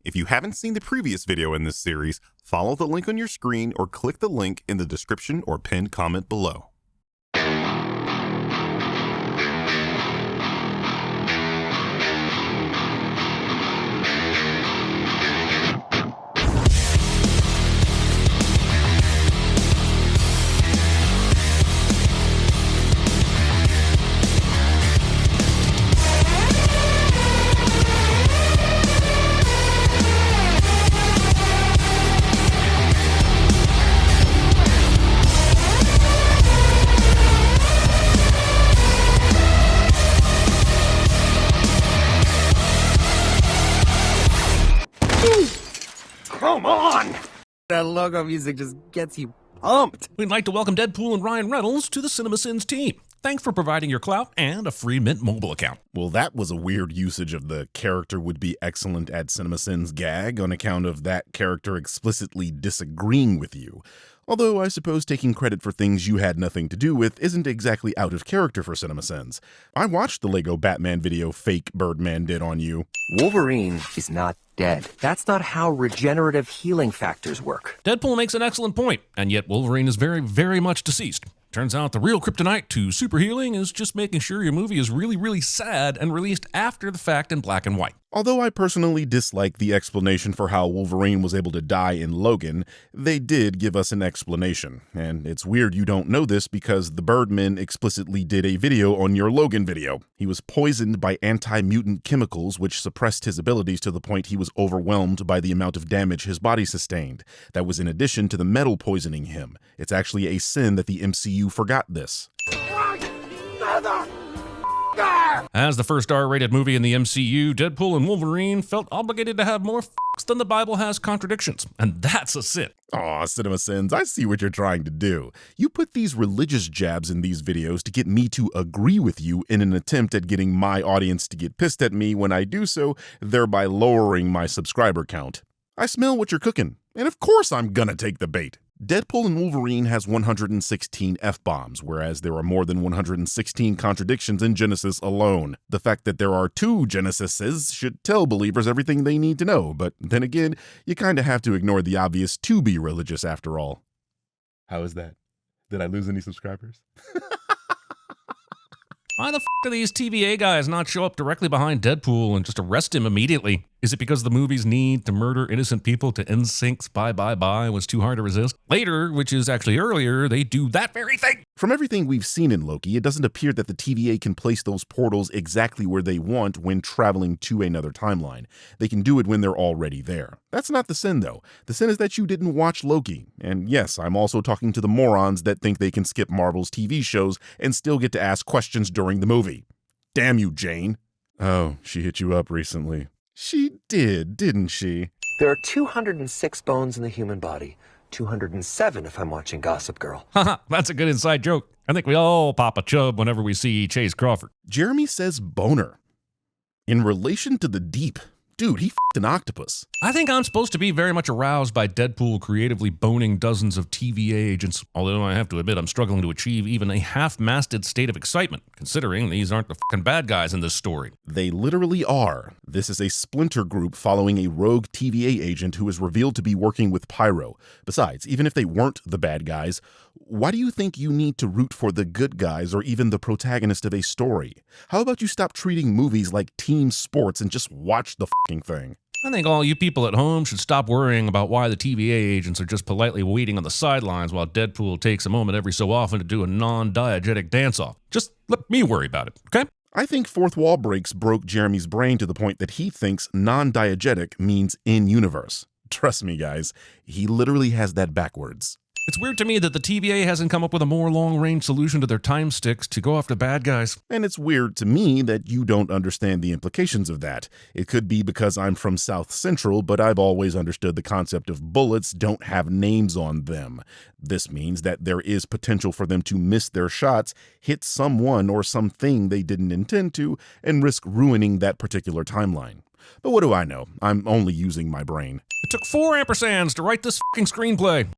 If you haven't seen the previous video in this series, follow the link on your screen or click the link in the description or pinned comment below. Come on! That logo music just gets you pumped. We'd like to welcome Deadpool and Ryan Reynolds to the CinemaSins team. Thanks for providing your clout and a free Mint mobile account. Well, that was a weird usage of the character would be excellent at CinemaSins gag on account of that character explicitly disagreeing with you. Although I suppose taking credit for things you had nothing to do with isn't exactly out of character for CinemaSins. I watched the Lego Batman video Fake Birdman did on you. Wolverine is not dead. That's not how regenerative healing factors work. Deadpool makes an excellent point, and yet Wolverine is very, very much deceased. Turns out the real kryptonite to super healing is just making sure your movie is really, really sad and released after the fact in black and white. Although I personally dislike the explanation for how Wolverine was able to die in Logan, they did give us an explanation. And it's weird you don't know this because the Birdman explicitly did a video on your Logan video. He was poisoned by anti-mutant chemicals which suppressed his abilities to the point he was overwhelmed by the amount of damage his body sustained. That was in addition to the metal poisoning him. It's actually a sin that the MCU forgot this. As the first R-rated movie in the MCU, Deadpool and Wolverine felt obligated to have more f***s than the Bible has contradictions, and that's a sin. Aw, CinemaSins, I see what you're trying to do. You put these religious jabs in these videos to get me to agree with you in an attempt at getting my audience to get pissed at me when I do so, thereby lowering my subscriber count. I smell what you're cooking, and of course I'm gonna take the bait. Deadpool and Wolverine has 116 F-bombs, whereas there are more than 116 contradictions in Genesis alone. The fact that there are 2 Genesises should tell believers everything they need to know, but then again, you kinda have to ignore the obvious to be religious after all. How is that? Did I lose any subscribers? Why the f*** do these TVA guys not show up directly behind Deadpool and just arrest him immediately? Is it because the movie's need to murder innocent people to NSYNC's Bye Bye Bye was too hard to resist? Later, which is actually earlier, they do that very thing. From everything we've seen in Loki, it doesn't appear that the TVA can place those portals exactly where they want when traveling to another timeline. They can do it when they're already there. That's not the sin, though. The sin is that you didn't watch Loki. And yes, I'm also talking to the morons that think they can skip Marvel's TV shows and still get to ask questions during the movie. Damn you, Jane. Oh, she hit you up recently. She did, didn't she? There are 206 bones in the human body. 207 if I'm watching Gossip Girl. Haha, that's a good inside joke. I think we all pop a chub whenever we see Chase Crawford. Jeremy says boner. In relation to the deep. Dude, he f***ed an octopus. I think I'm supposed to be very much aroused by Deadpool creatively boning dozens of TVA agents, although I have to admit I'm struggling to achieve even a half-masted state of excitement, considering these aren't the fucking bad guys in this story. They literally are. This is a splinter group following a rogue TVA agent who is revealed to be working with Pyro. Besides, even if they weren't the bad guys, why do you think you need to root for the good guys or even the protagonist of a story? How about you stop treating movies like team sports and just watch the fucking thing? I think all you people at home should stop worrying about why the TVA agents are just politely waiting on the sidelines while Deadpool takes a moment every so often to do a non-diegetic dance-off. Just let me worry about it, okay? I think fourth wall breaks broke Jeremy's brain to the point that he thinks non-diegetic means in-universe. Trust me, guys, he literally has that backwards. It's weird to me that the TVA hasn't come up with a more long-range solution to their time sticks to go after bad guys. And it's weird to me that you don't understand the implications of that. It could be because I'm from South Central, but I've always understood the concept of bullets don't have names on them. This means that there is potential for them to miss their shots, hit someone or something they didn't intend to, and risk ruining that particular timeline. But what do I know? I'm only using my brain. It took 4 ampersands to write this fucking screenplay.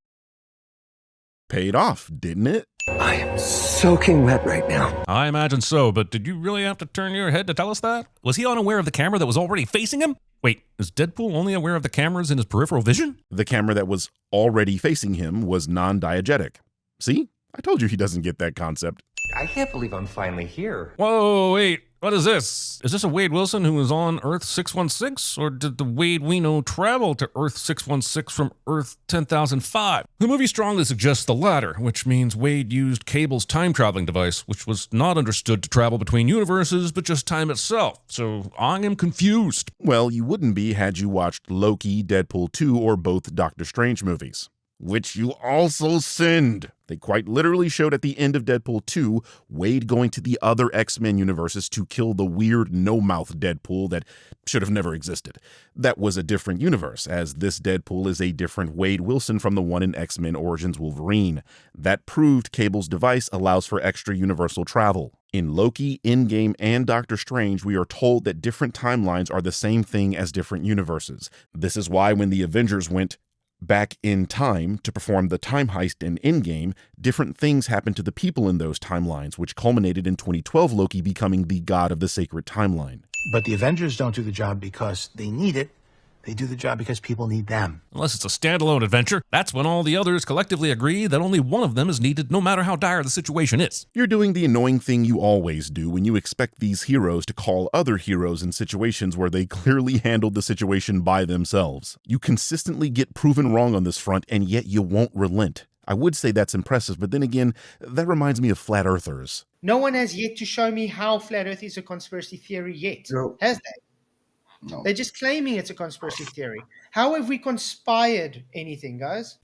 Paid off, didn't it? I am soaking wet right now. I imagine so, but did you really have to turn your head to tell us that? Was he unaware of the camera that was already facing him? Wait, is Deadpool only aware of the cameras in his peripheral vision? The camera that was already facing him was non-diegetic. See? I told you he doesn't get that concept. I can't believe I'm finally here. Whoa, wait, what is this? Is this a Wade Wilson who was on Earth 616? Or did the Wade we know travel to Earth 616 from Earth 10,005? The movie strongly suggests the latter, which means Wade used Cable's time-traveling device, which was not understood to travel between universes, but just time itself. So I am confused. Well, you wouldn't be had you watched Loki, Deadpool 2, or both Doctor Strange movies. Which you also sinned. They quite literally showed at the end of Deadpool 2, Wade going to the other X-Men universes to kill the weird no-mouth Deadpool that should have never existed. That was a different universe, as this Deadpool is a different Wade Wilson from the one in X-Men Origins Wolverine. That proved Cable's device allows for extra universal travel. In Loki, Endgame, and Doctor Strange, we are told that different timelines are the same thing as different universes. This is why when the Avengers went back in time to perform the time heist in Endgame, different things happened to the people in those timelines, which culminated in 2012 Loki becoming the god of the sacred timeline. But the Avengers don't do the job because they need it. They do the job because people need them. Unless it's a standalone adventure, that's when all the others collectively agree that only one of them is needed no matter how dire the situation is. You're doing the annoying thing you always do when you expect these heroes to call other heroes in situations where they clearly handled the situation by themselves. You consistently get proven wrong on this front, and yet you won't relent. I would say that's impressive, but then again, that reminds me of flat earthers. No one has yet to show me how flat earth is a conspiracy theory yet. No. Has they? No. They're just claiming it's a conspiracy theory. How have we conspired anything, guys?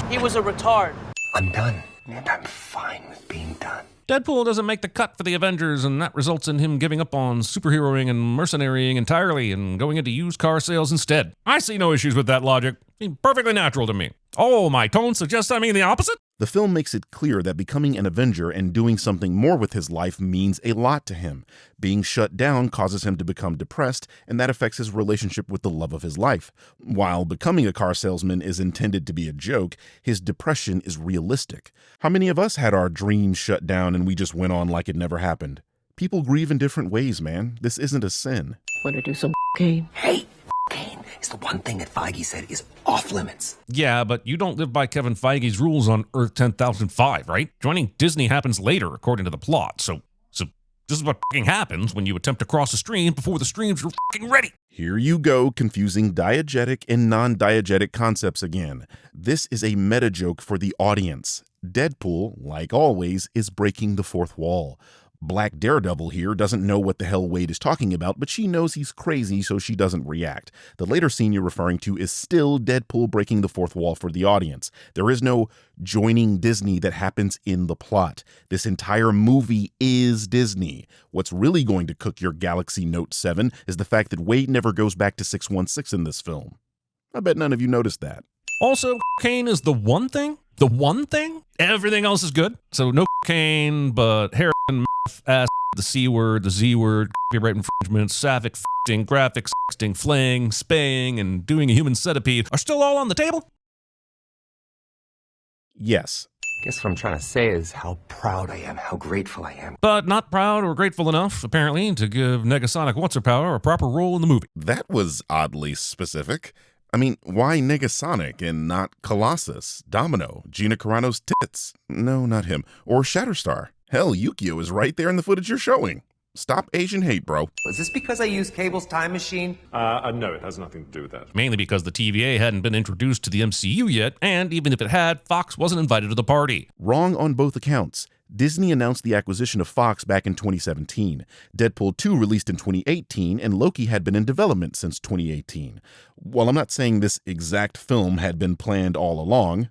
He was a retard. I'm done. And I'm fine with being done. Deadpool doesn't make the cut for the Avengers, and that results in him giving up on superheroing and mercenarying entirely and going into used car sales instead. I see no issues with that logic. Seems perfectly natural to me. Oh, my tone suggests I mean the opposite? The film makes it clear that becoming an Avenger and doing something more with his life means a lot to him. Being shut down causes him to become depressed, and that affects his relationship with the love of his life. While becoming a car salesman is intended to be a joke, his depression is realistic. How many of us had our dreams shut down and we just went on like it never happened? People grieve in different ways, man. This isn't a sin. Want to do some cocaine? Hey, cocaine is the one thing that Feige said is off limits. Yeah, but you don't live by Kevin Feige's rules on Earth 10,005, right? Joining Disney happens later, according to the plot, so this is what f***ing happens when you attempt to cross a stream before the streams are f***ing ready. Here you go, confusing diegetic and non-diegetic concepts again. This is a meta joke for the audience. Deadpool, like always, is breaking the fourth wall. Black Daredevil here doesn't know what the hell Wade is talking about, but she knows he's crazy, so she doesn't react. The later scene you're referring to is still Deadpool breaking the fourth wall for the audience. There is no joining Disney that happens in the plot. This entire movie is Disney. What's really going to cook your Galaxy Note 7 is the fact that Wade never goes back to 616 in this film. I bet none of you noticed that. Also, cocaine is the one thing? The one thing? Everything else is good. So no cocaine, but heroin, meth, ass, the C word, the Z word, copyright infringement, sapphic f***ing, graphic sexting, flaying, spaying, and doing a human centipede are still all on the table? Yes. Guess what I'm trying to say is how proud I am, how grateful I am. But not proud or grateful enough, apparently, to give Negasonic What's-Her-Power a proper role in the movie. That was oddly specific. I mean, why Negasonic and not Colossus, Domino, Gina Carano's tits? No, not him. Or Shatterstar. Hell, Yukio is right there in the footage you're showing. Stop Asian hate, bro. Is this because I used Cable's time machine? No, it has nothing to do with that. Mainly because the TVA hadn't been introduced to the MCU yet, and even if it had, Fox wasn't invited to the party. Wrong on both accounts. Disney announced the acquisition of Fox back in 2017. Deadpool 2 released in 2018, and Loki had been in development since 2018. While I'm not saying this exact film had been planned all along,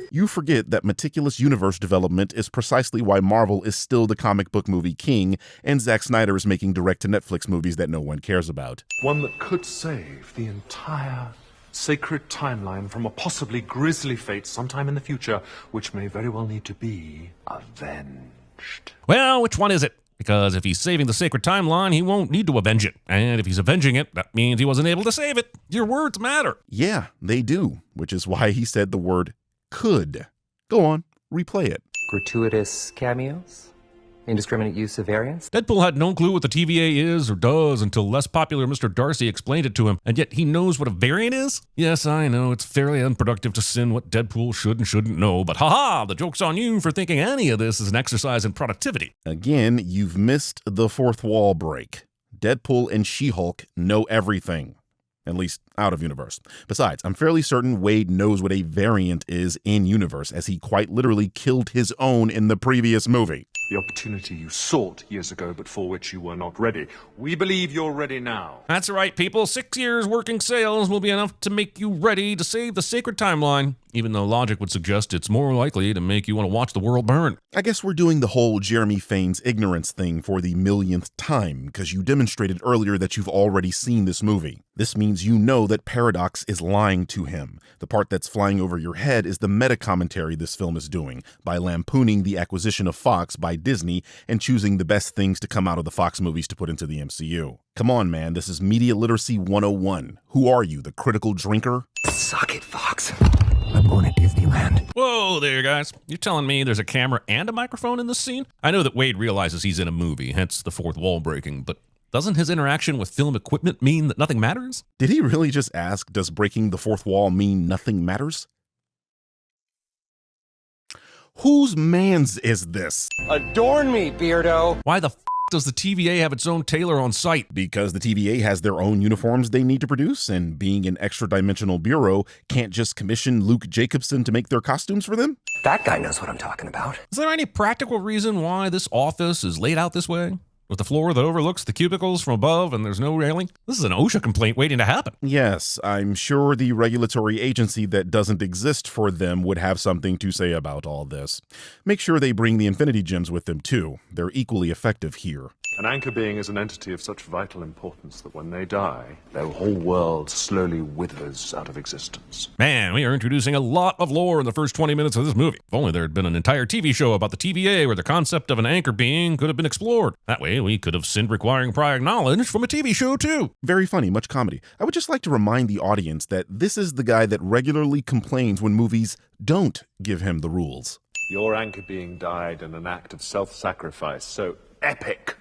you forget that meticulous universe development is precisely why Marvel is still the comic book movie king, and Zack Snyder is making direct-to-Netflix movies that no one cares about. One that could save the entire sacred timeline from a possibly grisly fate sometime in the future, which may very well need to be avenged. Well, which one is it? Because if he's saving the sacred timeline, he won't need to avenge it. And if he's avenging it, that means he wasn't able to save it. Your words matter. Yeah, they do, which is why he said the word could. Go on, replay it. Gratuitous cameos? Indiscriminate use of variants? Deadpool had no clue what the TVA is or does until less popular Mr. Darcy explained it to him, and yet he knows what a variant is? Yes, I know, it's fairly unproductive to sin what Deadpool should and shouldn't know, but haha, the joke's on you for thinking any of this is an exercise in productivity. Again, you've missed the fourth wall break. Deadpool and She-Hulk know everything. At least out of universe. Besides, I'm fairly certain Wade knows what a variant is in universe, as he quite literally killed his own in the previous movie. The opportunity you sought years ago, but for which you were not ready. We believe you're ready now. That's right, people. 6 years working sales will be enough to make you ready to save the sacred timeline, even though logic would suggest it's more likely to make you want to watch the world burn. I guess we're doing the whole Jeremy feigns ignorance thing for the millionth time, because you demonstrated earlier that you've already seen this movie. This means you know that Paradox is lying to him. The part that's flying over your head is the meta-commentary this film is doing, by lampooning the acquisition of Fox by Disney and choosing the best things to come out of the Fox movies to put into the MCU. Come on, man, this is Media Literacy 101. Who are you, the critical drinker? Suck it, Fox. I'm going to Disneyland. Whoa there, guys. You're telling me there's a camera and a microphone in this scene? I know that Wade realizes he's in a movie, hence the fourth wall breaking, but doesn't his interaction with film equipment mean that nothing matters? Did he really just ask, does breaking the fourth wall mean nothing matters? Whose man's is this? Adorn me, Beardo. Why the does the TVA have its own tailor on site? Because the TVA has their own uniforms they need to produce, and being an extra-dimensional bureau can't just commission Luke Jacobson to make their costumes for them? That guy knows what I'm talking about. Is there any practical reason why this office is laid out this way? With the floor that overlooks the cubicles from above and there's no railing? This is an OSHA complaint waiting to happen. Yes, I'm sure the regulatory agency that doesn't exist for them would have something to say about all this. Make sure they bring the Infinity Gems with them too. They're equally effective here. An anchor being is an entity of such vital importance that when they die, their whole world slowly withers out of existence. Man, we are introducing a lot of lore in the first 20 minutes of this movie. If only there had been an entire TV show about the TVA where the concept of an anchor being could have been explored. That way, we could have sinned requiring prior knowledge from a TV show too. Very funny, much comedy. I would just like to remind the audience that this is the guy that regularly complains when movies don't give him the rules. Your anchor being died in an act of self-sacrifice so epic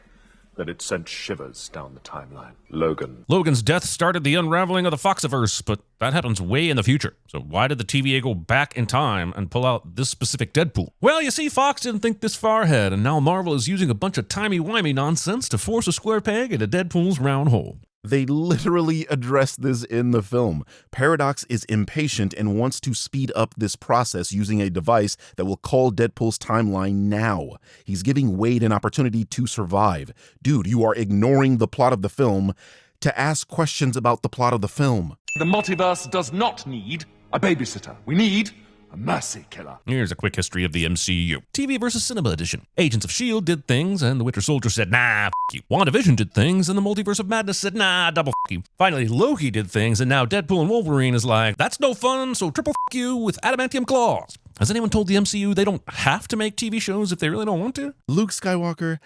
that it sent shivers down the timeline. Logan's death started the unraveling of the Foxiverse, but that happens way in the future. So why did the TVA go back in time and pull out this specific Deadpool? Well, you see, Fox didn't think this far ahead, and now Marvel is using a bunch of timey-wimey nonsense to force a square peg into Deadpool's round hole. They literally address this in the film. Paradox is impatient and wants to speed up this process using a device that will call Deadpool's timeline now. He's giving Wade an opportunity to survive. Dude, you are ignoring the plot of the film to ask questions about the plot of the film. The multiverse does not need a babysitter. We need a mercy killer. Here's a quick history of the MCU. TV versus Cinema Edition. Agents of S.H.I.E.L.D. did things, and the Winter Soldier said, nah, f*** you. WandaVision did things, and the Multiverse of Madness said, nah, double f*** you. Finally, Loki did things, and now Deadpool and Wolverine is like, that's no fun, so triple f*** you with adamantium claws. Has anyone told the MCU they don't have to make TV shows if they really don't want to? Luke Skywalker,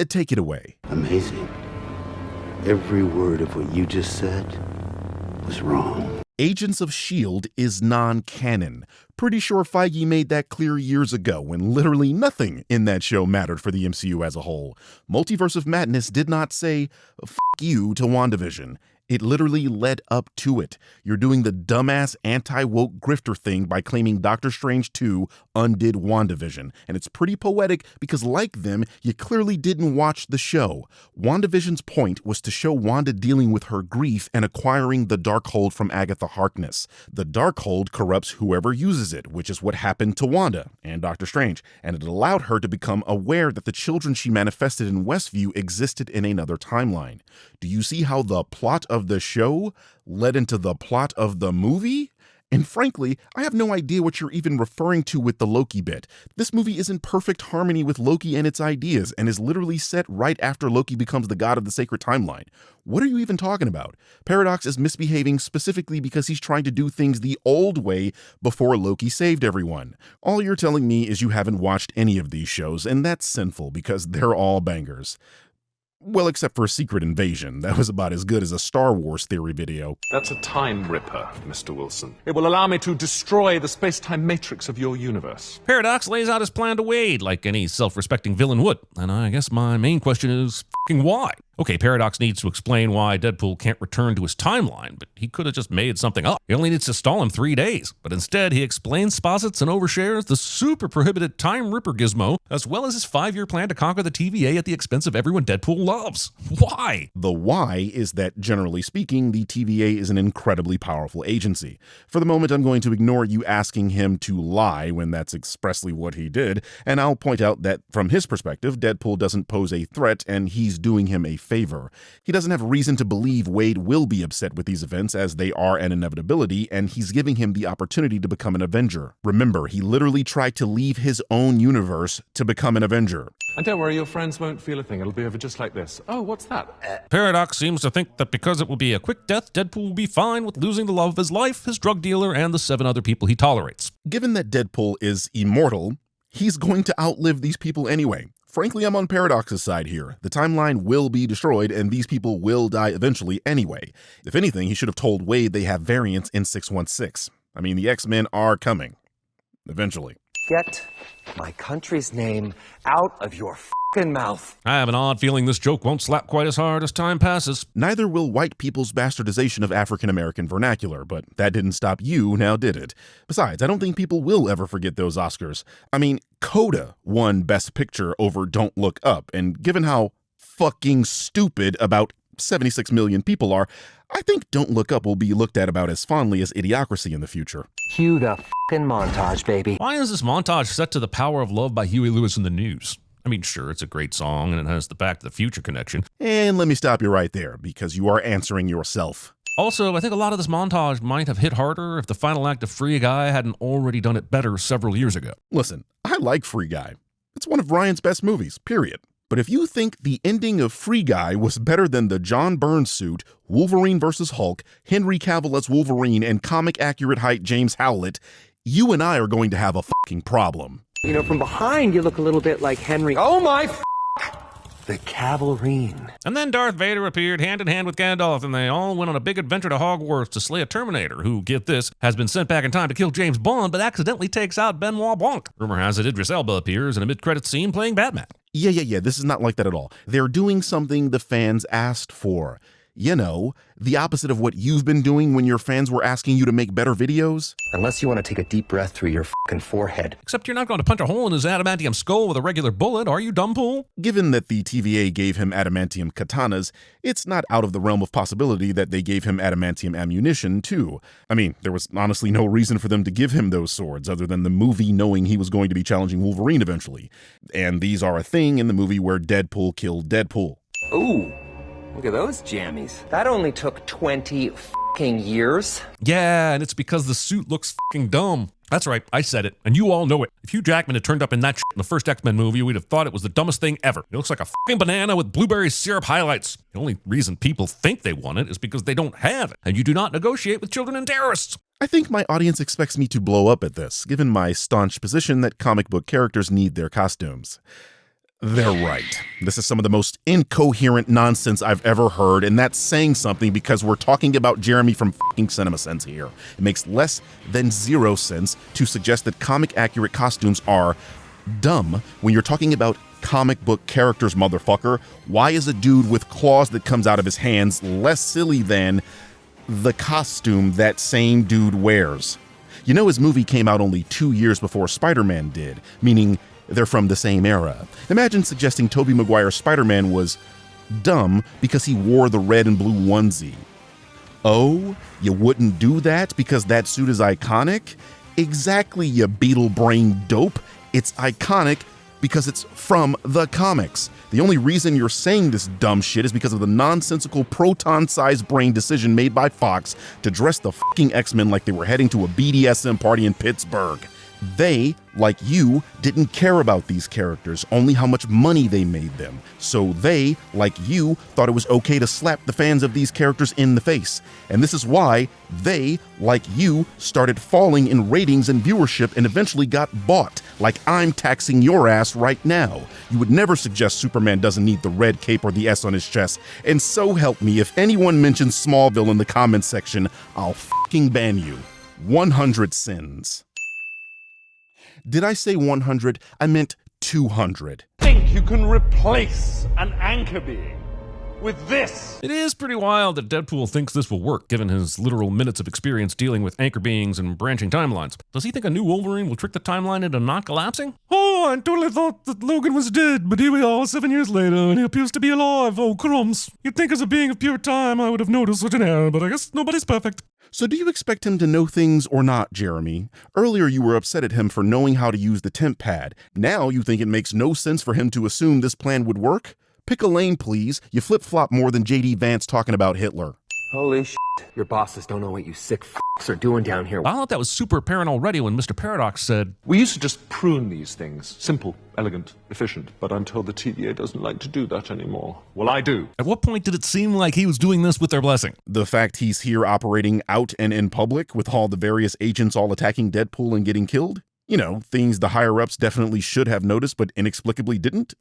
take it away. Amazing. Every word of what you just said was wrong. Agents of S.H.I.E.L.D. is non-canon. Pretty sure Feige made that clear years ago when literally nothing in that show mattered for the MCU as a whole. Multiverse of Madness did not say, f*** you to WandaVision. It literally led up to it. You're doing the dumbass anti-woke grifter thing by claiming Doctor Strange 2 undid WandaVision. And it's pretty poetic because, like them, you clearly didn't watch the show. WandaVision's point was to show Wanda dealing with her grief and acquiring the Darkhold from Agatha Harkness. The Darkhold corrupts whoever uses it, which is what happened to Wanda and Doctor Strange. And it allowed her to become aware that the children she manifested in Westview existed in another timeline. Do you see how the plot of the show led into the plot of the movie? And frankly, I have no idea what you're even referring to with the Loki bit. This movie is in perfect harmony with Loki and its ideas, and is literally set right after Loki becomes the god of the sacred timeline. What are you even talking about? Paradox is misbehaving specifically because he's trying to do things the old way before Loki saved everyone. All you're telling me is you haven't watched any of these shows, and that's sinful because they're all bangers. Well, except for Secret Invasion. That was about as good as a Star Wars theory video. That's a time ripper, Mr. Wilson. It will allow me to destroy the space-time matrix of your universe. Paradox lays out his plan to Wade, like any self-respecting villain would. And I guess my main question is fucking why? Okay, Paradox needs to explain why Deadpool can't return to his timeline, but he could have just made something up. He only needs to stall him 3 days. But instead, he explains, posits, and overshares the super prohibited Time Ripper gizmo, as well as his 5-year plan to conquer the TVA at the expense of everyone Deadpool loves. Why? The why is that, generally speaking, the TVA is an incredibly powerful agency. For the moment, I'm going to ignore you asking him to lie when that's expressly what he did, and I'll point out that, from his perspective, Deadpool doesn't pose a threat, and he's doing him a favor. He doesn't have reason to believe Wade will be upset with these events, as they are an inevitability, and he's giving him the opportunity to become an Avenger. Remember, he literally tried to leave his own universe to become an Avenger. And don't worry, your friends won't feel a thing. It'll be over just like this. Oh, what's that? Paradox seems to think that because it will be a quick death, Deadpool will be fine with losing the love of his life, his drug dealer, and the 7 other people he tolerates. Given that Deadpool is immortal, he's going to outlive these people anyway. Frankly, I'm on Paradox's side here. The timeline will be destroyed, and these people will die eventually anyway. If anything, he should have told Wade they have variants in 616. I mean, the X-Men are coming. Eventually. Get my country's name out of your f***ing mouth. I have an odd feeling this joke won't slap quite as hard as time passes. Neither will white people's bastardization of African-American vernacular, but that didn't stop you, now did it? Besides, I don't think people will ever forget those Oscars. I mean, Coda won Best Picture over Don't Look Up, and given how fucking stupid about 76 million people are, I think Don't Look Up will be looked at about as fondly as Idiocracy in the future. Cue the f***ing montage, baby. Why is this montage set to The Power of Love by Huey Lewis and the News? I mean, sure, it's a great song and it has the Back to the Future connection. And let me stop you right there, because you are answering yourself. Also, I think a lot of this montage might have hit harder if the final act of Free Guy hadn't already done it better several years ago. Listen, I like Free Guy. It's one of Ryan's best movies, period. But if you think the ending of Free Guy was better than the John Byrne suit, Wolverine vs. Hulk, Henry Cavill as Wolverine, and comic-accurate height James Howlett, you and I are going to have a fucking problem. You know, from behind, you look a little bit like Henry. Oh my f***! The Cavalrine. And then Darth Vader appeared hand in hand with Gandalf, and they all went on a big adventure to Hogwarts to slay a Terminator, who, get this, has been sent back in time to kill James Bond, but accidentally takes out Benoit Blanc. Rumor has it Idris Elba appears in a mid-credits scene playing Batman. Yeah, this is not like that at all. They're doing something the fans asked for. You know, the opposite of what you've been doing when your fans were asking you to make better videos. Unless you want to take a deep breath through your f***ing forehead. Except you're not going to punch a hole in his adamantium skull with a regular bullet, are you, Dumbpool? Given that the TVA gave him adamantium katanas, it's not out of the realm of possibility that they gave him adamantium ammunition, too. I mean, there was honestly no reason for them to give him those swords, other than the movie knowing he was going to be challenging Wolverine eventually. And these are a thing in the movie where Deadpool killed Deadpool. Ooh. Look at those jammies. That only took 20 f***ing years. Yeah, and it's because the suit looks f***ing dumb. That's right, I said it, and you all know it. If Hugh Jackman had turned up in that shit in the first X-Men movie, we'd have thought it was the dumbest thing ever. It looks like a f***ing banana with blueberry syrup highlights. The only reason people think they want it is because they don't have it, and you do not negotiate with children and terrorists. I think my audience expects me to blow up at this, given my staunch position that comic book characters need their costumes. They're right. This is some of the most incoherent nonsense I've ever heard, and that's saying something because we're talking about Jeremy from fucking CinemaSins here. It makes less than 0 sense to suggest that comic-accurate costumes are dumb when you're talking about comic book characters, motherfucker. Why is a dude with claws that comes out of his hands less silly than the costume that same dude wears? You know, his movie came out only 2 years before Spider-Man did, meaning they're from the same era. Imagine suggesting Tobey Maguire's Spider-Man was dumb because he wore the red and blue onesie. Oh, you wouldn't do that because that suit is iconic? Exactly, you beetle brain dope. It's iconic because it's from the comics. The only reason you're saying this dumb shit is because of the nonsensical proton-sized brain decision made by Fox to dress the fucking X-Men like they were heading to a BDSM party in Pittsburgh. They, like you, didn't care about these characters, only how much money they made them. So they, like you, thought it was okay to slap the fans of these characters in the face. And this is why they, like you, started falling in ratings and viewership and eventually got bought, like I'm taxing your ass right now. You would never suggest Superman doesn't need the red cape or the S on his chest. And so help me, if anyone mentions Smallville in the comments section, I'll fucking ban you. 100 sins. Did I say 100? I meant 200. Think you can replace an anchor being with this? It is pretty wild that Deadpool thinks this will work, given his literal minutes of experience dealing with anchor beings and branching timelines. Does he think a new Wolverine will trick the timeline into not collapsing? Oh, I totally thought that Logan was dead, but here we are 7 years later, and he appears to be alive. Oh, crumbs. You'd think as a being of pure time I would have noticed such an error, but I guess nobody's perfect. So do you expect him to know things or not, Jeremy? Earlier you were upset at him for knowing how to use the temp pad. Now you think it makes no sense for him to assume this plan would work? Pick a lane, please. You flip-flop more than J.D. Vance talking about Hitler. Holy shit. Your bosses don't know what you sick f***s are doing down here. I thought that was super apparent already when Mr. Paradox said, We used to just prune these things. Simple, elegant, efficient. But I'm told the TVA doesn't like to do that anymore. Well, I do. At what point did it seem like he was doing this with their blessing? The fact he's here operating out and in public with all the various agents all attacking Deadpool and getting killed? You know, things the higher-ups definitely should have noticed but inexplicably didn't?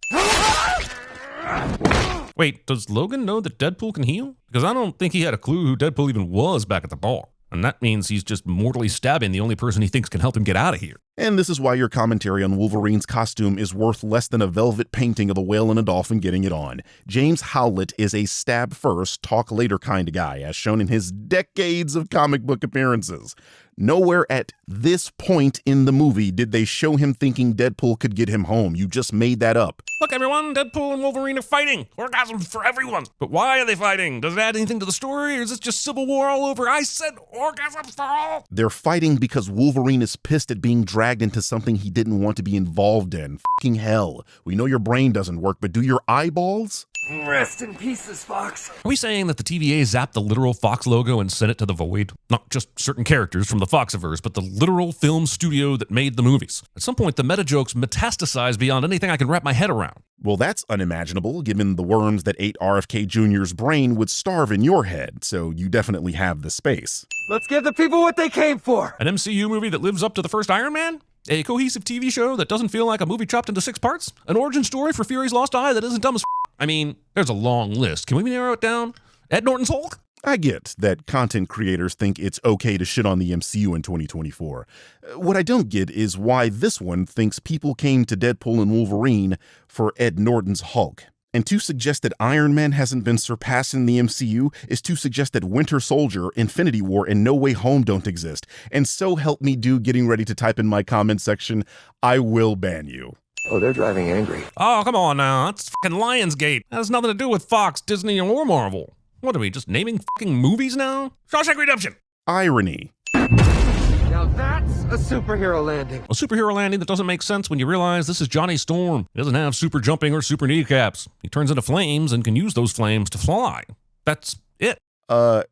Wait, does Logan know that Deadpool can heal? Because I don't think he had a clue who Deadpool even was back at the bar. And that means he's just mortally stabbing the only person he thinks can help him get out of here. And this is why your commentary on Wolverine's costume is worth less than a velvet painting of a whale and a dolphin getting it on. James Howlett is a stab first, talk later kind of guy, as shown in his decades of comic book appearances. Nowhere at this point in the movie did they show him thinking Deadpool could get him home. You just made that up. Look, everyone, Deadpool and Wolverine are fighting. Orgasms for everyone. But why are they fighting? Does it add anything to the story, or is this just Civil War all over? I said orgasms for all. They're fighting because Wolverine is pissed at being dragged into something he didn't want to be involved in. Fucking hell. We know your brain doesn't work, but do your eyeballs? Rest in pieces, Fox. Are we saying that the TVA zapped the literal Fox logo and sent it to the void? Not just certain characters from the Foxiverse, but the literal film studio that made the movies. At some point, the meta jokes metastasized beyond anything I can wrap my head around. Well, that's unimaginable, given the worms that ate RFK Jr.'s brain would starve in your head, so you definitely have the space. Let's give the people what they came for. An MCU movie that lives up to the first Iron Man? A cohesive TV show that doesn't feel like a movie chopped into 6 parts? An origin story for Fury's lost eye that isn't dumb as I mean, there's a long list. Can we narrow it down? Ed Norton's Hulk? I get that content creators think it's okay to shit on the MCU in 2024. What I don't get is why this one thinks people came to Deadpool and Wolverine for Ed Norton's Hulk. And to suggest that Iron Man hasn't been surpassed in the MCU is to suggest that Winter Soldier, Infinity War, and No Way Home don't exist. And so help me do getting ready to type in my comment section, I will ban you. Oh, they're driving angry. Oh, come on now. That's fucking Lionsgate. That has nothing to do with Fox, Disney, or Marvel. What are we, just naming fucking movies now? Shawshank Redemption. Irony. Now that's a superhero landing. A superhero landing that doesn't make sense when you realize this is Johnny Storm. He doesn't have super jumping or super kneecaps. He turns into flames and can use those flames to fly. That's it.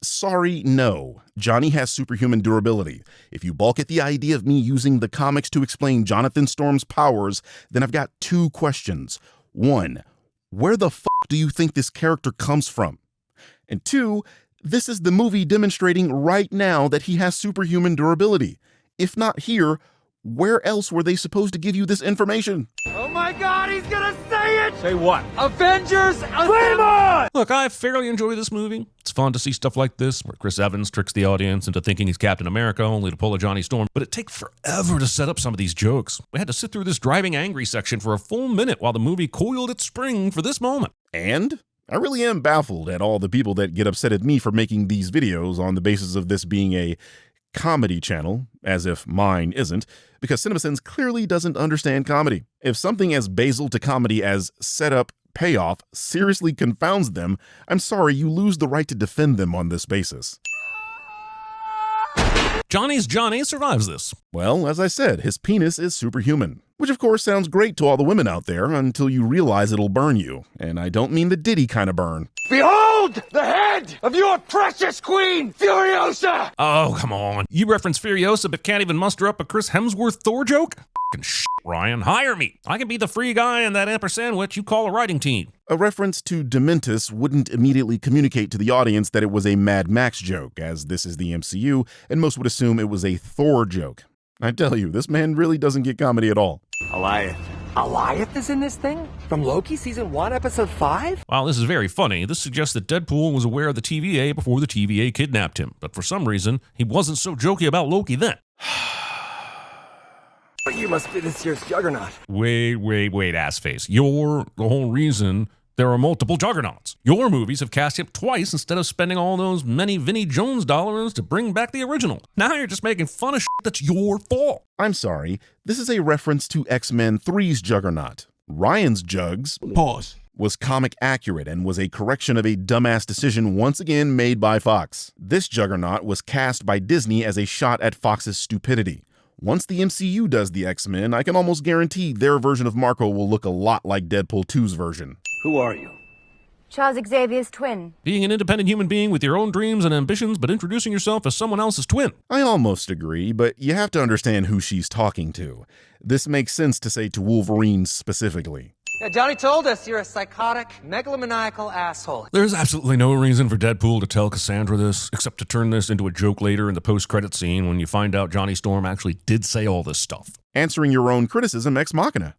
Sorry, no. Johnny has superhuman durability. If you balk at the idea of me using the comics to explain Jonathan Storm's powers, then I've got 2 questions. 1, where the fuck do you think this character comes from? And 2, this is the movie demonstrating right now that he has superhuman durability. If not here, where else were they supposed to give you this information? Oh my god, he's gonna say it! Say what? Avengers Flame on! Look, I fairly enjoy this movie. It's fun to see stuff like this, where Chris Evans tricks the audience into thinking he's Captain America only to pull a Johnny Storm. But it takes forever to set up some of these jokes. We had to sit through this driving angry section for a full minute while the movie coiled its spring for this moment. And I really am baffled at all the people that get upset at me for making these videos on the basis of this being a comedy channel, as if mine isn't, because CinemaSins clearly doesn't understand comedy. If something as basal to comedy as setup, payoff seriously confounds them, I'm sorry, you lose the right to defend them on this basis. Johnny survives this. Well, as I said, his penis is superhuman. Which of course sounds great to all the women out there until you realize it'll burn you. And I don't mean the Diddy kind of burn. Behold the head of your precious queen, Furiosa! Oh, come on. You reference Furiosa but can't even muster up a Chris Hemsworth Thor joke? F***ing shit, Ryan. Hire me. I can be the free guy in that ampersand sandwich you call a writing team. A reference to Dementus wouldn't immediately communicate to the audience that it was a Mad Max joke, as this is the MCU, and most would assume it was a Thor joke. I tell you, this man really doesn't get comedy at all. Goliath is in this thing? From Loki Season 1, Episode 5? While this is very funny, this suggests that Deadpool was aware of the TVA before the TVA kidnapped him, but for some reason, he wasn't so jokey about Loki then. But you must be this year's Juggernaut. Wait, assface. You're the whole reason there are multiple Juggernauts. Your movies have cast him twice instead of spending all those many Vinnie Jones dollars to bring back the original. Now you're just making fun of shit that's your fault. I'm sorry, this is a reference to X-Men 3's Juggernaut. Ryan's Jugs Pause. was comic accurate and was a correction of a dumbass decision once again made by Fox. This Juggernaut was cast by Disney as a shot at Fox's stupidity. Once the MCU does the X-Men, I can almost guarantee their version of Marco will look a lot like Deadpool 2's version. Who are you? Charles Xavier's twin. Being an independent human being with your own dreams and ambitions, but introducing yourself as someone else's twin. I almost agree, but you have to understand who she's talking to. This makes sense to say to Wolverine specifically. Yeah, Johnny told us you're a psychotic, megalomaniacal asshole. There's absolutely no reason for Deadpool to tell Cassandra this, except to turn this into a joke later in the post-credit scene when you find out Johnny Storm actually did say all this stuff. Answering your own criticism ex machina.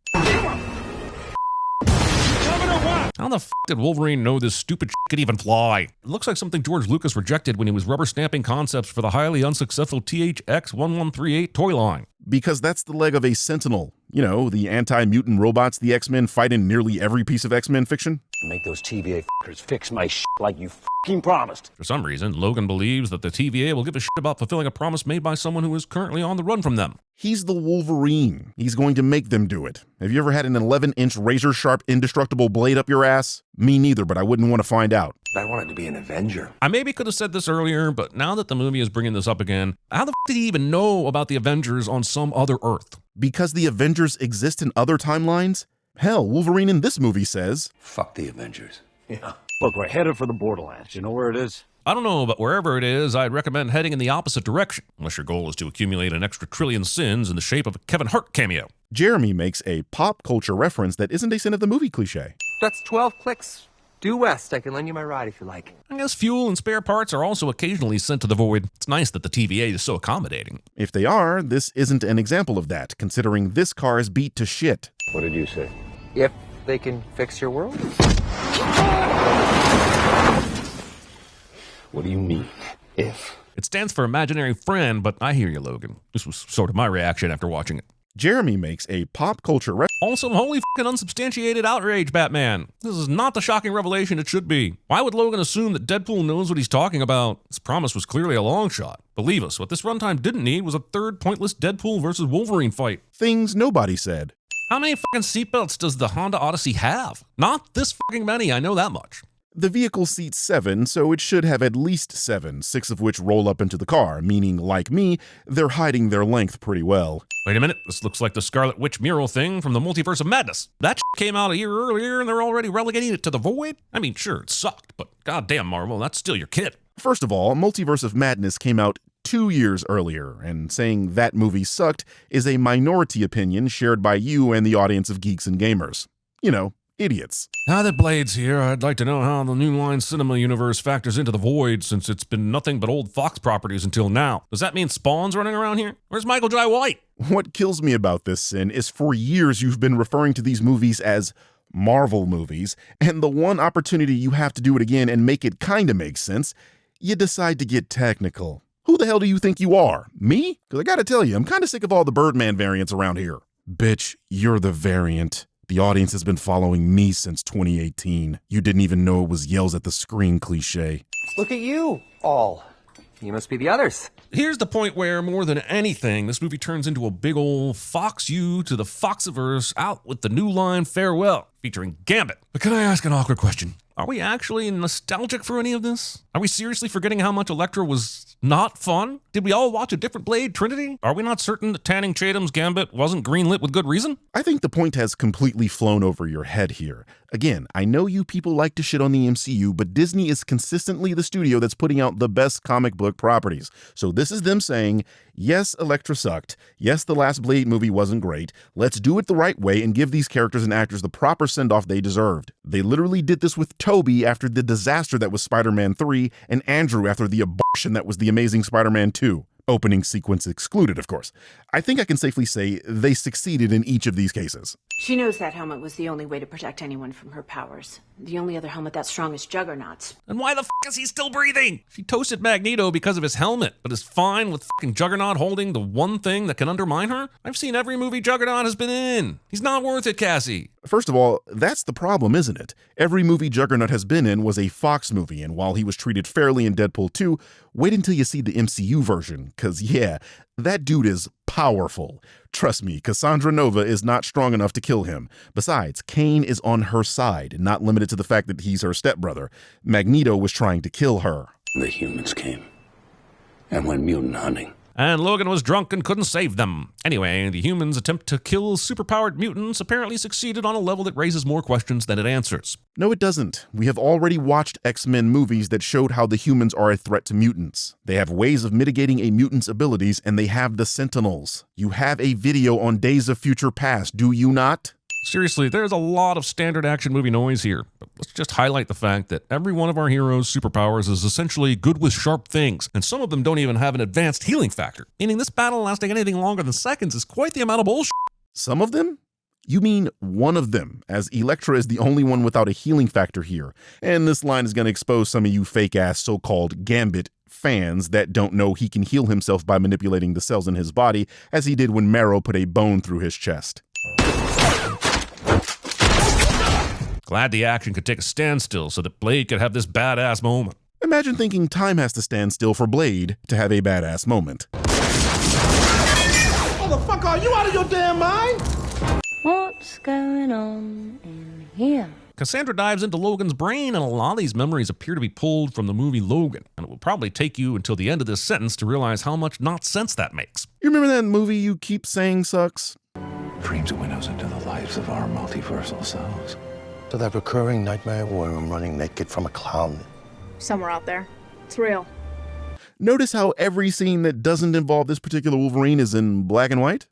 How the f*** did Wolverine know this stupid shit could even fly? It looks like something George Lucas rejected when he was rubber stamping concepts for the highly unsuccessful THX-1138 toy line. Because that's the leg of a Sentinel. You know, the anti-mutant robots the X-Men fight in nearly every piece of X-Men fiction. Make those TVA f***ers fix my shit like you f***ing promised. For some reason, Logan believes that the TVA will give a shit about fulfilling a promise made by someone who is currently on the run from them. He's the Wolverine. He's going to make them do it. Have you ever had an 11-inch razor-sharp indestructible blade up your ass? Me neither, but I wouldn't want to find out. I wanted to be an Avenger. I maybe could have said this earlier, but now that the movie is bringing this up again, how the f*** did he even know about the Avengers on some other Earth? Because the Avengers exist in other timelines? Hell, Wolverine in this movie says, Fuck the Avengers. Yeah. Look, we're headed for the Borderlands. You know where it is? I don't know, but wherever it is, I'd recommend heading in the opposite direction, unless your goal is to accumulate an extra trillion sins in the shape of a Kevin Hart cameo. Jeremy makes a pop culture reference that isn't a sin of the movie cliche. That's 12 clicks. Due west. I can lend you my ride if you like. I guess fuel and spare parts are also occasionally sent to the void. It's nice that the TVA is so accommodating. If they are, this isn't an example of that, considering this car is beat to shit. What did you say? If they can fix your world? What do you mean, if? It stands for imaginary friend, but I hear you, Logan. This was sort of my reaction after watching it. Jeremy makes a pop culture reference. Also, holy f***ing unsubstantiated outrage, Batman. This is not the shocking revelation it should be. Why would Logan assume that Deadpool knows what he's talking about? His promise was clearly a long shot. Believe us, what this runtime didn't need was a third pointless Deadpool versus Wolverine fight. Things nobody said. How many f***ing seatbelts does the Honda Odyssey have? Not this f***ing many, I know that much. The vehicle seats 7, so it should have at least 7, 6 of which roll up into the car, meaning, like me, they're hiding their length pretty well. Wait a minute, this looks like the Scarlet Witch mural thing from the Multiverse of Madness. That came out a year earlier and they're already relegating it to the void? I mean, sure, it sucked, but goddamn, Marvel, that's still your kid. First of all, Multiverse of Madness came out 2 years earlier, and saying that movie sucked is a minority opinion shared by you and the audience of geeks and gamers. You know, idiots. Now that Blade's here, I'd like to know how the New Line Cinema universe factors into the void, since it's been nothing but old Fox properties until now. Does that mean Spawn's running around here? Where's Michael Jai White? What kills me about this, Sin, is for years you've been referring to these movies as Marvel movies, and the one opportunity you have to do it again and make it kinda make sense, you decide to get technical. Who the hell do you think you are? Me? Because I gotta tell you, I'm kinda sick of all the Birdman variants around here. Bitch, you're the variant. The audience has been following me since 2018. You didn't even know it was yells at the screen cliche. Look at you, all. You must be the others. Here's the point where, more than anything, this movie turns into a big ol' Fox you to the Foxiverse out with the New Line farewell, featuring Gambit. But can I ask an awkward question? Are we actually nostalgic for any of this? Are we seriously forgetting how much Elektra was Not fun? Did we all watch a different Blade Trinity? Are we not certain that Channing Tatum's Gambit wasn't greenlit with good reason? I think the point has completely flown over your head here. Again, I know you people like to shit on the MCU, but Disney is consistently the studio that's putting out the best comic book properties. So this is them saying, yes, Elektra sucked. Yes, the last Blade movie wasn't great. Let's do it the right way and give these characters and actors the proper send-off they deserved. They literally did this with Tobey after the disaster that was Spider-Man 3 and Andrew after the abortion that was The Amazing Spider-Man 2. Opening sequence excluded, of course. I think I can safely say they succeeded in each of these cases. She knows that helmet was the only way to protect anyone from her powers. The only other helmet that strong is Juggernaut's. And why the f*** is he still breathing? She toasted Magneto because of his helmet, but is fine with f***ing Juggernaut holding the one thing that can undermine her? I've seen every movie Juggernaut has been in. He's not worth it, Cassie. First of all, that's the problem, isn't it? Every movie Juggernaut has been in was a Fox movie, and while he was treated fairly in Deadpool 2, wait until you see the MCU version, cause yeah, that dude is powerful. Trust me, Cassandra Nova is not strong enough to kill him. Besides, Kane is on her side, not limited to the fact that he's her stepbrother. Magneto was trying to kill her. The humans came and went mutant hunting. And Logan was drunk and couldn't save them. Anyway, the humans' attempt to kill superpowered mutants apparently succeeded on a level that raises more questions than it answers. No, it doesn't. We have already watched X-Men movies that showed how the humans are a threat to mutants. They have ways of mitigating a mutant's abilities, and they have the Sentinels. You have a video on Days of Future Past, do you not? Seriously, there's a lot of standard action movie noise here, but let's just highlight the fact that every one of our heroes' superpowers is essentially good with sharp things, and some of them don't even have an advanced healing factor, meaning this battle lasting anything longer than seconds is quite the amount of bullshit. Some of them? You mean one of them, as Elektra is the only one without a healing factor here. And this line is going to expose some of you fake-ass so-called Gambit fans that don't know he can heal himself by manipulating the cells in his body, as he did when Marrow put a bone through his chest. Glad the action could take a standstill so that Blade could have this badass moment. Imagine thinking time has to stand still for Blade to have a badass moment. Motherfucker, are you out of your damn mind? What's going on in here? Cassandra dives into Logan's brain, and a lot of these memories appear to be pulled from the movie Logan, and it will probably take you until the end of this sentence to realize how much not sense that makes. You remember that movie you keep saying sucks? Dreams are windows into the lives of our multiversal selves. To that recurring nightmare where I'm running naked from a clown. Somewhere out there. It's real. Notice how every scene that doesn't involve this particular Wolverine is in black and white?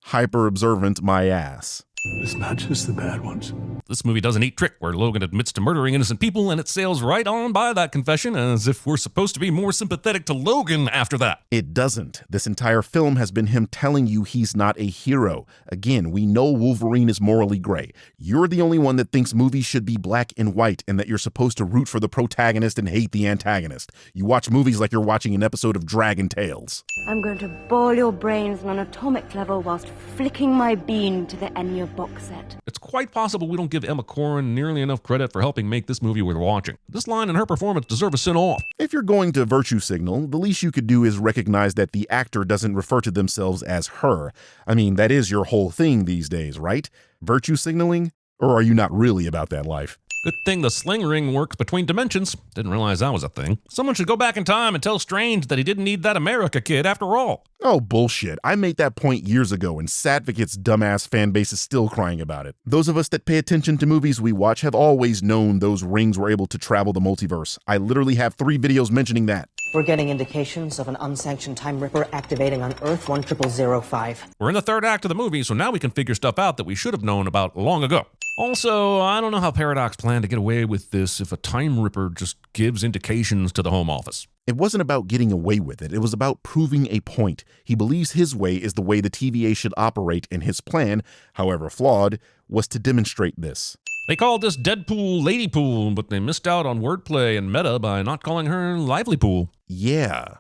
Hyper observant my ass. It's not just the bad ones. This movie does a neat trick where Logan admits to murdering innocent people, and it sails right on by that confession as if we're supposed to be more sympathetic to Logan after that. It doesn't. This entire film has been him telling you he's not a hero. Again, we know Wolverine is morally gray. You're the only one that thinks movies should be black and white and that you're supposed to root for the protagonist and hate the antagonist. You watch movies like you're watching an episode of Dragon Tales. I'm going to boil your brains on an atomic level whilst flicking my bean to the end of your box set. It's quite possible we don't give Emma Corrin nearly enough credit for helping make this movie worth watching. This line and her performance deserve a send-off. If you're going to virtue signal, the least you could do is recognize that the actor doesn't refer to themselves as her. I mean, that is your whole thing these days, right? Virtue signaling? Or are you not really about that life? Good thing the sling ring works between dimensions. Didn't realize that was a thing. Someone should go back in time and tell Strange that he didn't need that America kid after all. Oh, bullshit. I made that point years ago, and Sadvicat's dumbass fan base is still crying about it. Those of us that pay attention to movies we watch have always known those rings were able to travel the multiverse. I literally have 3 videos mentioning that. We're getting indications of an unsanctioned Time Ripper activating on Earth 10005. We're in the third act of the movie, so now we can figure stuff out that we should have known about long ago. Also, I don't know how Paradox planned to get away with this if a Time Ripper just gives indications to the Home Office. It wasn't about getting away with it. It was about proving a point. He believes his way is the way the TVA should operate, and his plan, however flawed, was to demonstrate this. They called this Deadpool Ladypool, but they missed out on wordplay and meta by not calling her Livelypool. Yeah,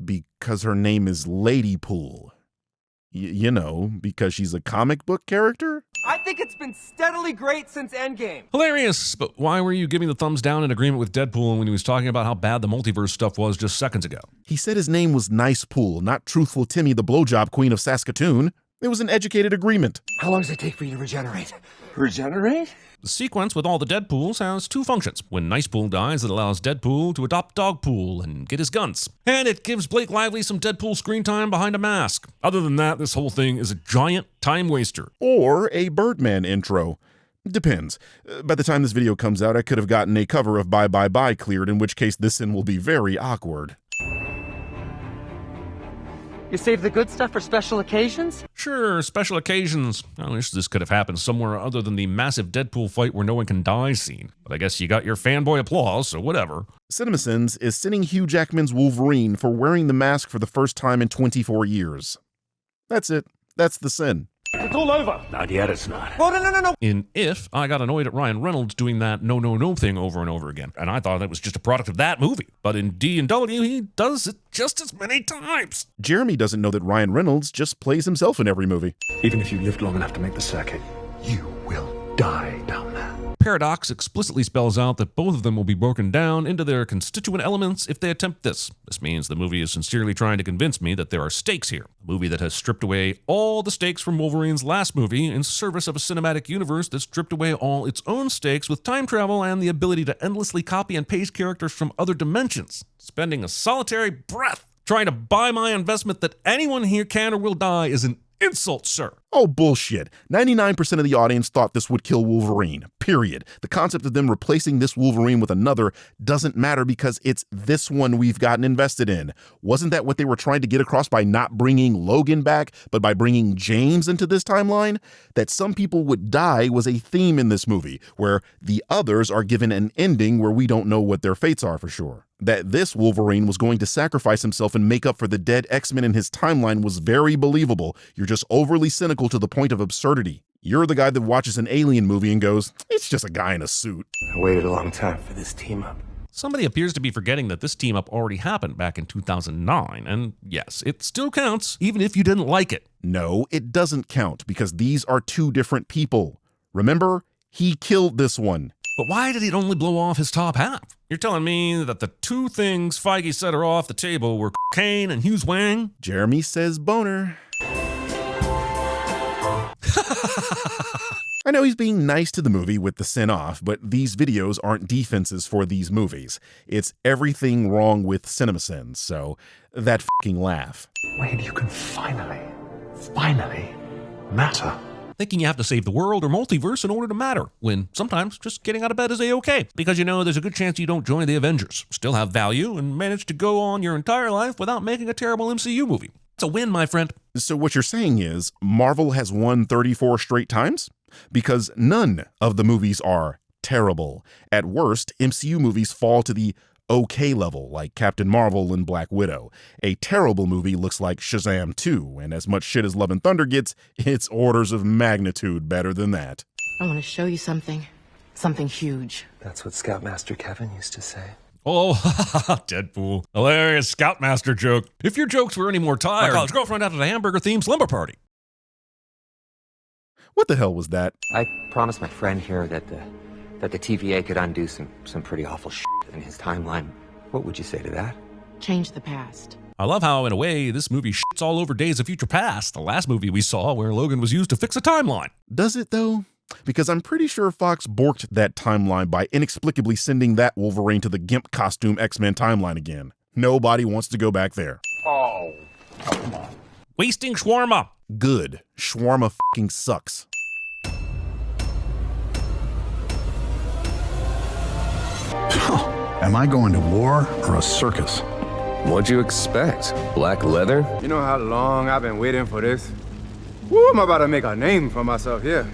because her name is Ladypool. You know, because she's a comic book character? I think it's been steadily great since Endgame. Hilarious, but why were you giving the thumbs down in agreement with Deadpool when he was talking about how bad the multiverse stuff was just seconds ago? He said his name was Nice Pool, not Truthful Timmy, the blowjob queen of Saskatoon. It was an educated agreement. How long does it take for you to regenerate? Regenerate? The sequence with all the Deadpools has two functions. When Nicepool dies, it allows Deadpool to adopt Dogpool and get his guns. And it gives Blake Lively some Deadpool screen time behind a mask. Other than that, this whole thing is a giant time waster. Or a Birdman intro. Depends. By the time this video comes out, I could have gotten a cover of Bye Bye Bye cleared, in which case this scene will be very awkward. You save the good stuff for special occasions? Sure, special occasions. I wish this could have happened somewhere other than the massive Deadpool fight where no one can die scene. But I guess you got your fanboy applause, so whatever. CinemaSins is sinning Hugh Jackman's Wolverine for wearing the mask for the first time in 24 years. That's it. That's the sin. It's all over. Not yet, it's not. Oh, no. In If, I got annoyed at Ryan Reynolds doing that no thing over and over again, and I thought it was just a product of that movie. But in D&W, he does it just as many times. Jeremy doesn't know that Ryan Reynolds just plays himself in every movie. Even if you lived long enough to make the circuit, you will die down there. Paradox explicitly spells out that both of them will be broken down into their constituent elements if they attempt this. This means the movie is sincerely trying to convince me that there are stakes here. A movie that has stripped away all the stakes from Wolverine's last movie in service of a cinematic universe that stripped away all its own stakes with time travel and the ability to endlessly copy and paste characters from other dimensions, spending a solitary breath trying to buy my investment that anyone here can or will die is an insult, sir. Oh, bullshit. 99% of the audience thought this would kill Wolverine, period. The concept of them replacing this Wolverine with another doesn't matter because it's this one we've gotten invested in. Wasn't that what they were trying to get across by not bringing Logan back, but by bringing James into this timeline? That some people would die was a theme in this movie, where the others are given an ending where we don't know what their fates are for sure. That this Wolverine was going to sacrifice himself and make up for the dead X-Men in his timeline was very believable. You're just overly cynical to the point of absurdity. You're the guy that watches an alien movie and goes, it's just a guy in a suit. I waited a long time for this team up. Somebody appears to be forgetting that this team up already happened back in 2009, and yes, it still counts, even if you didn't like it. No, it doesn't count, because these are two different people. Remember, he killed this one. But why did it only blow off his top half? You're telling me that the two things Feige said are off the table were cocaine and Hughes Wang? Jeremy says boner. I know he's being nice to the movie with the sin off, but these videos aren't defenses for these movies. It's everything wrong with CinemaSins, so that fucking laugh. Wade, you can finally matter. Thinking you have to save the world or multiverse in order to matter, when sometimes just getting out of bed is a-okay. Because you know there's a good chance you don't join the Avengers, still have value, and manage to go on your entire life without making a terrible MCU movie. It's a win, my friend. So what you're saying is Marvel has won 34 straight times? Because none of the movies are terrible. At worst, MCU movies fall to the okay level, like Captain Marvel and Black Widow. A terrible movie looks like Shazam 2, and as much shit as Love and Thunder gets, it's orders of magnitude better than that. I want to show you something. Something huge. That's what Scoutmaster Kevin used to say. Oh, Deadpool. Hilarious Scoutmaster joke. If your jokes were any more tired, my college girlfriend had a hamburger-themed slumber party. What the hell was that? I promised my friend here that the TVA could undo some pretty awful shit in his timeline. What would you say to that? Change the past. I love how, in a way, this movie shits all over Days of Future Past, the last movie we saw where Logan was used to fix a timeline. Does it, though? Because I'm pretty sure Fox borked that timeline by inexplicably sending that Wolverine to the GIMP costume X-Men timeline again. Nobody wants to go back there. Oh, come on. Wasting shawarma. Good. Shawarma fucking sucks. Am I going to war or a circus? What'd you expect? Black leather? You know how long I've been waiting for this? Woo, I'm about to make a name for myself here.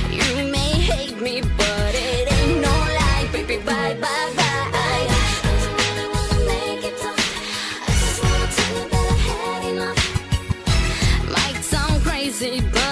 You may hate me, but it ain't no lie, baby, bye, bye, bye. Might sound crazy, but